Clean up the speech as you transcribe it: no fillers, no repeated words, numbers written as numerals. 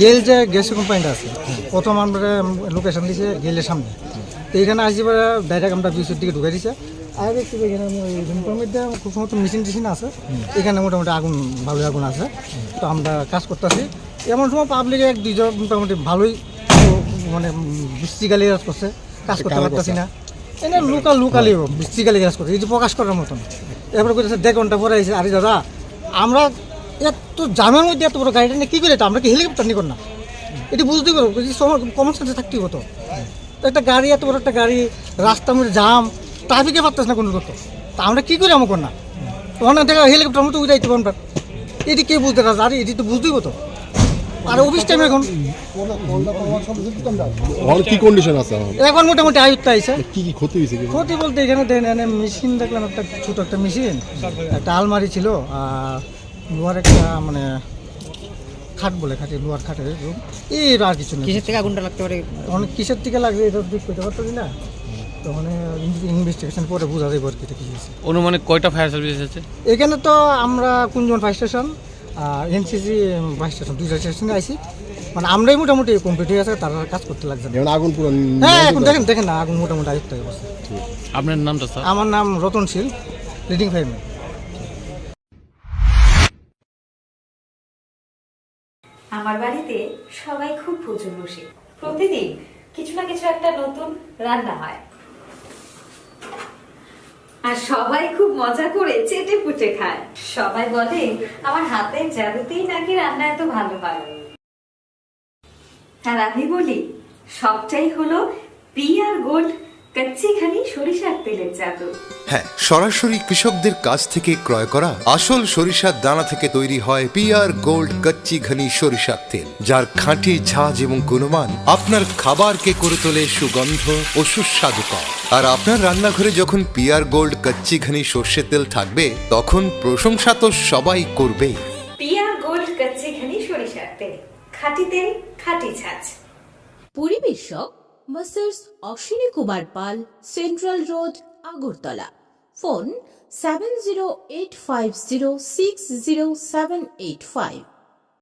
গেল যে গ্যাস কোম্পানিটা আছে প্রথম আমরা লোকেশন দিয়েছে গেলের সামনে, তো এখানে আসি পরে ডাইরেক্ট আমরা বিশের দিকে ঢুকে দিচ্ছে। আর দেখছি এখানে রুমটার মধ্যে খুব সময় মেশিন টেশিন আছে, এখানে মোটামুটি আগুন ভালোই আগুন আছে। তো আমরা কাজ করতেছি, এমন সময় পাবলিক এক দুইজন মোটামুটি ভালোই মানে বৃষ্টিকালি কাজ করছে, কাজ করতে পারতেছি না। এনে লোকালি বৃষ্টিকালি কাজ করছে, এই যে প্রকাশ করার মতন। এরপরে করেছে 1.5 ঘন্টা পরে এসে, আরে দাদা আমরা এত জামের মধ্যে এত বড় গাড়িটা নিয়ে কী করে, আমরা কি হেলিকপ্টার নিয়ে না? এটি বুঝতেই পারবো, কমন সেন্সে থাকতেই হতো। একটা গাড়ি, এত বড় একটা গাড়ি, রাস্তার মধ্যে জাম, ট্রাফিকে পারতেছে না কোনো করতো, তা আমরা কী করে আমার না? ওখানে দেখা হেলিকপ্টার মতো উঠাইতে আমরা, এটি কে বুঝতে পারছে? আরে এটি তো বুঝতেই হতো। আর অফিস টাইম এখন কি কন্ডিশন আছে এখন মোটামুটি আয়ত্তে আইছে। কি কি ক্ষতি হয়েছে? ক্ষতি বলতে এখানে এনে মেশিন দেখলাম, একটা ছোট একটা মেশিন, একটা আলমারি ছিল, আর লোহার একটা মানে খাট বলে খাটে, লোহার খাটের রুম, এই আর কিছু নেই। কিসের থেকে আগুনটা লাগতে পারে? অনেক কিসের থেকে লাগবে এটা ঠিক করতে পারছি না, তো মানে ইনভেস্টিগেশন পরে বোঝা যাবে আর কি এটা কী হয়েছে। অনুমানিক কয়টা ফায়ার সার্ভিস আছে এখানে? তো আমরা কুঞ্জন ফায়ার স্টেশন আর এনসিসি ফায়ার স্টেশন, দুইটা স্টেশনে আইসি, মানে আমরাই মোটামুটি কমপ্লিট হয়ে আছে, তারা কাজ করতে লাগছে না। আগুন পুরো হ্যাঁ এখন দেখেন না, আগুন মোটামুটি আয়ত্ত হয়ে গেছে। আপনার নামটা স্যার? আমার নাম রতনশীল, লিডিং ফায়ারম্যান। আমার বাড়িতে সবাই খুব প্রচুর বসে, প্রতিদিন কিছু না কিছু একটা নতুন রান্না হয়, আর সবাই খুব মজা করে চেটে পুটে খায়। সবাই বলে আমার হাতের জাদুতেই নাকি রান্না এত ভালো হয়। আর আমি বলি সবটাই হলো পিআর গোল্ড কচ্চিখানি সরিষার তেলের জাদু। হ্যাঁ, সরাসরি কৃষকদের কাছ থেকে ক্রয় করা আসল সরিষার দানা থেকে তৈরি হয় পিআর গোল্ড কচ্চি ঘনি সরিষার তেল, যার খাঁটি ঝাঁজ এবং গুণমান আপনার খাবারকে করে তোলে সুগন্ধ ও সুস্বাদুকর। আর আপনার রান্নাঘরে যখন পিআর গোল্ড কচ্চি ঘনি সর্ষের তেল থাকবে, তখন প্রশংসা তো সবাই করবেই। পিআর গোল্ড কচ্চিখানি সরিষার তেল, খাঁটি তেল, খাঁটি ছাঁচ। পরিবেশক Messrs Ashwini Kumar Pal, central road, Agartala. Phone 7085060785।